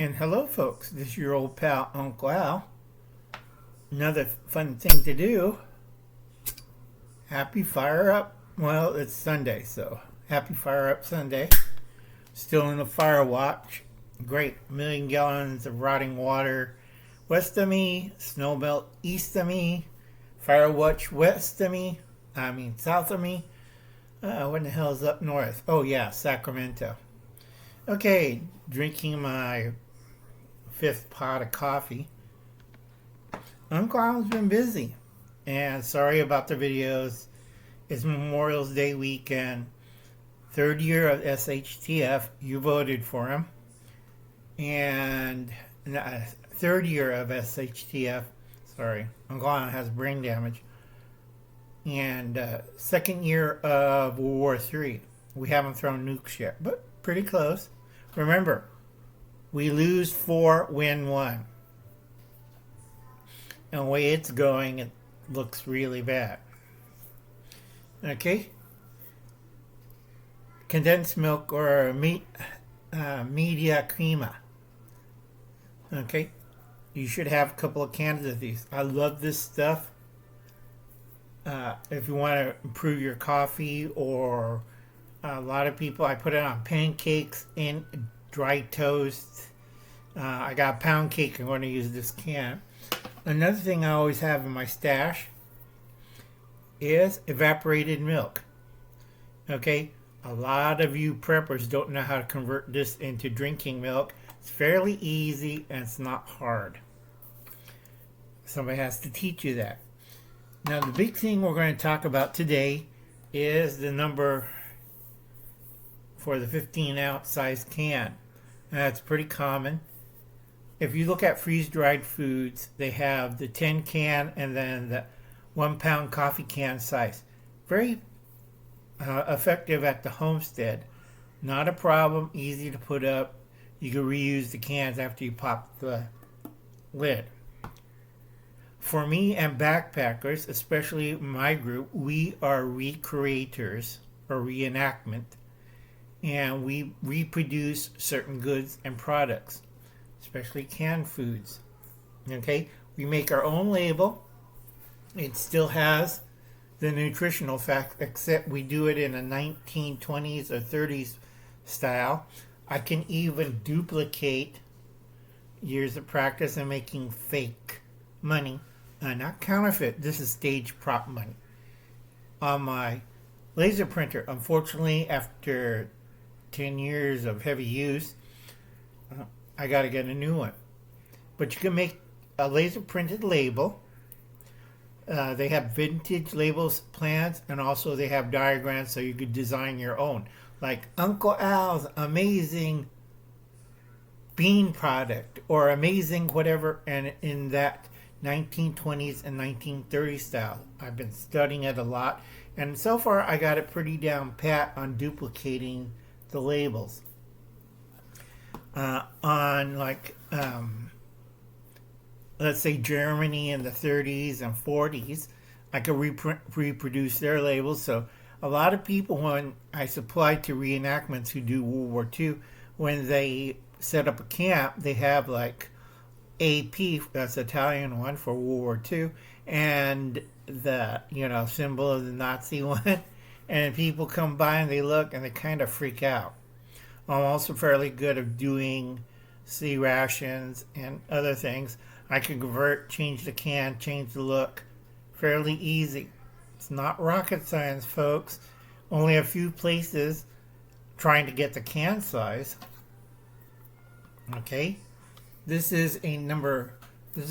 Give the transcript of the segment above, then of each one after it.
And hello, folks. This is your old pal, Uncle Al. Another fun thing to do. Happy Fire Up. Well, it's Sunday, so happy Fire Up Sunday. Still in the fire watch. Great. 1,000,000 gallons of rotting water west of me. Snow melt east of me. Fire watch west of me. South of me. What the hell is up north? Oh, yeah, Sacramento. Okay, drinking my 5th pot of coffee. Uncle Al's been busy. And sorry about the videos. It's Memorial Day weekend. 3rd year of SHTF. You voted for him. And 3rd year of SHTF. Sorry. Uncle Al has brain damage. And 2nd year of World War III. We haven't thrown nukes yet, but pretty close. Remember, we lose 4, win 1. And the way it's going, it looks really bad. Okay? Condensed milk or media crema. Okay? You should have a couple of cans of these. I love this stuff. If you want to improve your coffee, or a lot of people, I put it on pancakes and dry toast. I got a pound cake. I'm going to use this can. Another thing I always have in my stash is evaporated milk. Okay? A lot of you preppers don't know how to convert this into drinking milk. It's fairly easy and it's not hard. Somebody has to teach you that. Now, the big thing we're going to talk about today is the number for the 15-ounce size can. That's pretty common. If you look at freeze-dried foods, they have the 10 can and then the 1 pound coffee can size. Very effective at the homestead. Not a problem, easy to put up. You can reuse the cans after you pop the lid. For me and backpackers, especially my group, we are recreators or reenactment. And we reproduce certain goods and products, especially canned foods. Okay? We make our own label. It still has the nutritional fact, except we do it in a 1920s or 30s style. I can even duplicate years of practice in making fake money. Not counterfeit. This is stage prop money. On my laser printer, unfortunately, after 10 years of heavy use, I got to get a new one. But you can make a laser printed label. They have vintage labels plans, and also they have diagrams so you could design your own. Like Uncle Al's amazing bean product, or amazing whatever, and in that 1920s and 1930s style. I've been studying it a lot, and so far I got it pretty down pat on duplicating the labels. On let's say Germany in the 30s and 40s, I could reproduce their labels. So a lot of people, when I supply to reenactments who do World War II, when they set up a camp, they have like AP, that's Italian one for World War II, and the symbol of the Nazi one. And people come by and they look and they kind of freak out. I'm also fairly good at doing sea rations and other things. I can convert, change the can, change the look. Fairly easy. It's not rocket science, folks. Only a few places trying to get the can size. Okay. This is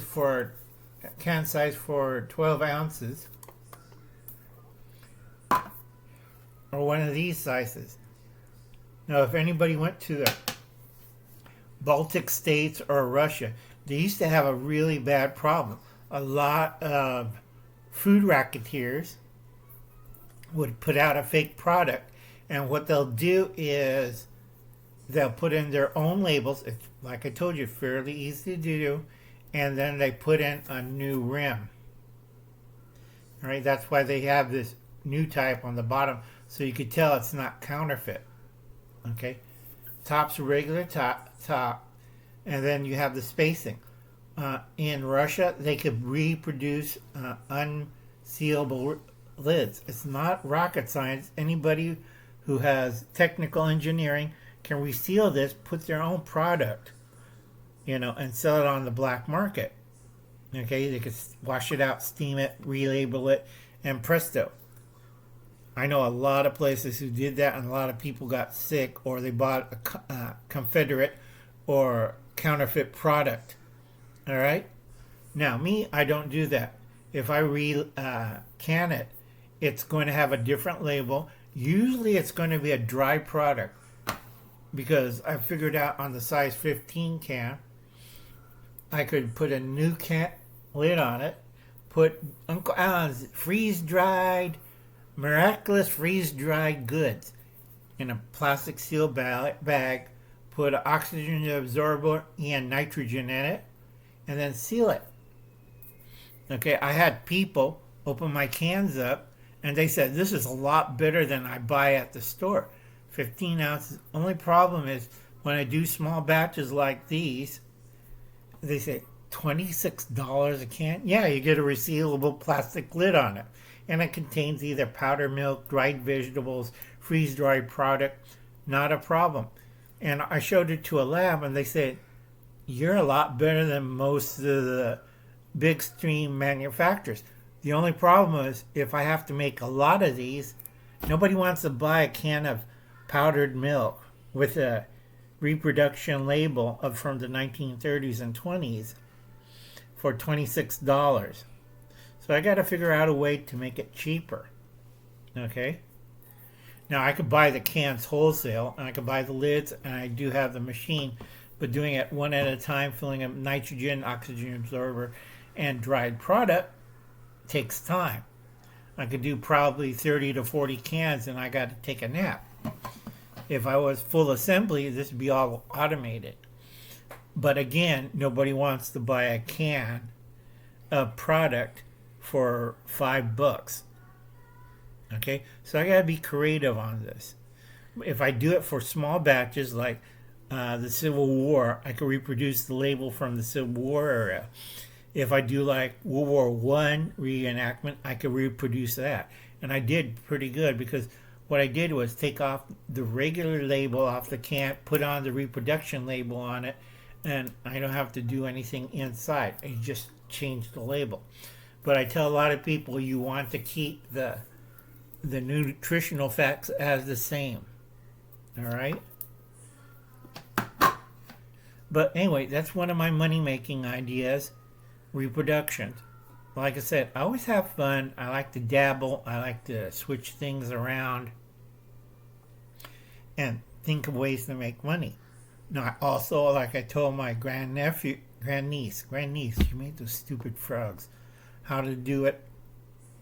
for can size for 12 ounces. Or one of these sizes. Now, if anybody went to the Baltic states or Russia, they used to have a really bad problem. A lot of food racketeers would put out a fake product, and what they'll do is they'll put in their own labels. It's, like I told you, fairly easy to do, and then they put in a new rim. All right, that's why they have this new type on the bottom, so you could tell it's not counterfeit. Okay, top's a regular top. and then you have the spacing. In Russia, they could reproduce unsealable lids. It's not rocket science. Anybody who has technical engineering can reseal this, put their own product, and sell it on the black market. Okay, they could wash it out, steam it, relabel it, and presto. I know a lot of places who did that, and a lot of people got sick, or they bought a Confederate or counterfeit product. All right? Now, me, I don't do that. If I can it, it's going to have a different label. Usually it's going to be a dry product, because I figured out on the size 15 can, I could put a new can lid on it, put Uncle Alan's freeze-dried, miraculous freeze-dried goods in a plastic seal bag, put an oxygen absorber and nitrogen in it, and then seal it. Okay, I had people open my cans up, and they said, this is a lot better than I buy at the store. 15 ounces. Only problem is, when I do small batches like these, they say, $26 a can? Yeah, you get a resealable plastic lid on it. And it contains either powdered milk, dried vegetables, freeze-dried product. Not a problem. And I showed it to a lab, and they said, you're a lot better than most of the big stream manufacturers. The only problem is, if I have to make a lot of these, nobody wants to buy a can of powdered milk with a reproduction label from the 1930s and 20s for $26. So I got to figure out a way to make it cheaper. Okay? Now, I could buy the cans wholesale, and I could buy the lids, and I do have the machine, but doing it one at a time, filling up nitrogen, oxygen absorber, and dried product takes time. I could do probably 30 to 40 cans, and I got to take a nap. If I was full assembly, this would be all automated. But again, nobody wants to buy a can of product for $5. Okay, so I gotta be creative on this. If I do it for small batches, like the Civil War, I could reproduce the label from the Civil War era. If I do like World War I reenactment, I could reproduce that. And I did pretty good, because what I did was take off the regular label off the can, put on the reproduction label on it, and I don't have to do anything inside. I just change the label. But I tell a lot of people, you want to keep the nutritional facts as the same. All right? But anyway, that's one of my money-making ideas, reproductions. Like I said, I always have fun. I like to dabble. I like to switch things around and think of ways to make money. Now, I also, like I told my grandniece, she made those stupid frogs, how to do it.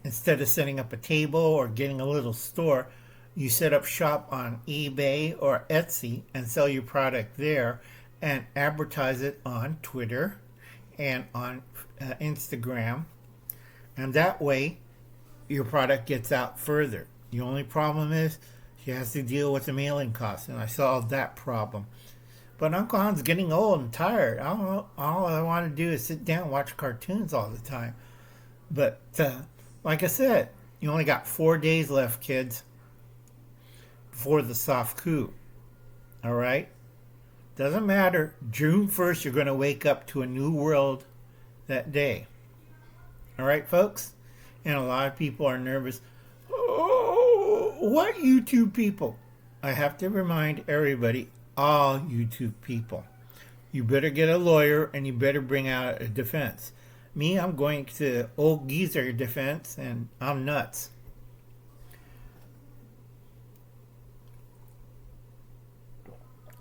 Instead of setting up a table or getting a little store, you set up shop on eBay or Etsy and sell your product there, and advertise it on Twitter and on Instagram. And that way, your product gets out further. The only problem is, she has to deal with the mailing costs, and I solved that problem. But Uncle Han's getting old and tired. I don't know, all I want to do is sit down and watch cartoons all the time. But like I said, you only got 4 days left, kids, before the soft coup. All right? Doesn't matter. June 1st, you're going to wake up to a new world that day. All right, folks? And a lot of people are nervous. Oh, what YouTube people? I have to remind everybody, all YouTube people, you better get a lawyer, and you better bring out a defense. Me, I'm going to old geezer defense, and I'm nuts.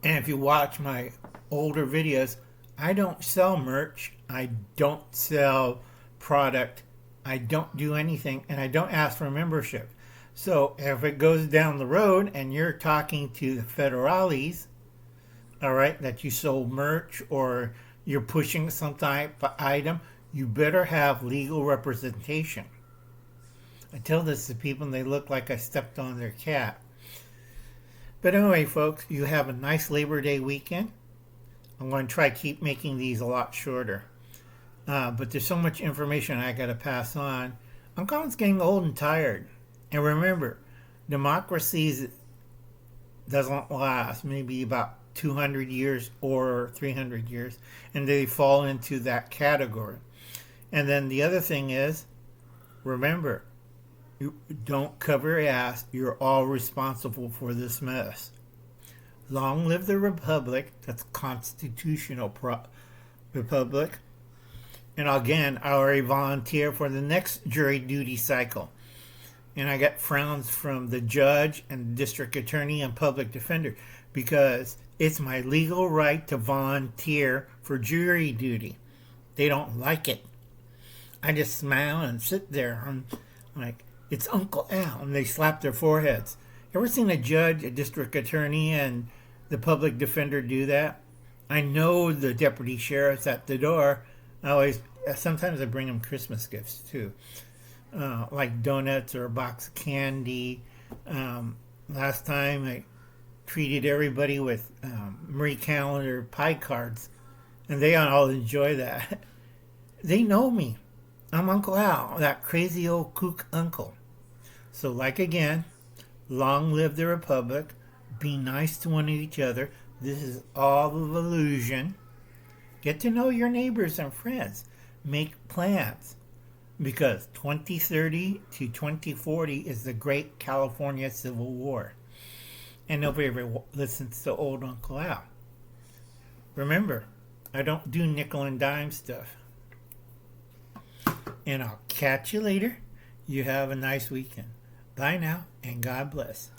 And if you watch my older videos, I don't sell merch. I don't sell product. I don't do anything, and I don't ask for membership. So if it goes down the road and you're talking to the federales, all right, that you sold merch or you're pushing some type of item, you better have legal representation. I tell this to people and they look like I stepped on their cat. But anyway, folks, you have a nice Labor Day weekend. I'm going to try keep making these a lot shorter. But there's so much information I got to pass on. I'm calling getting old and tired. And remember, democracies doesn't last maybe about 200 years or 300 years, and they fall into that category. And then the other thing is, remember, you don't cover your ass. You're all responsible for this mess. Long live the Republic. That's constitutional republic. And again, I already volunteer for the next jury duty cycle. And I got frowns from the judge and district attorney and public defender because it's my legal right to volunteer for jury duty. They don't like it. I just smile and sit there. I'm like, it's Uncle Al. And they slap their foreheads. Ever seen a judge, a district attorney, and the public defender do that? I know the deputy sheriff's at the door. Sometimes I bring them Christmas gifts too. Like donuts or a box of candy. Last time I treated everybody with Marie Callender pie cards, and they all enjoy that. They know me. I'm Uncle Al, that crazy old kook uncle. So, like again, long live the Republic. Be nice to one of each other. This is all of illusion. Get to know your neighbors and friends. Make plans. Because 2030 to 2040 is the great California Civil War. And nobody ever listens to old Uncle Al. Remember, I don't do nickel and dime stuff. And I'll catch you later. You have a nice weekend. Bye now, and God bless.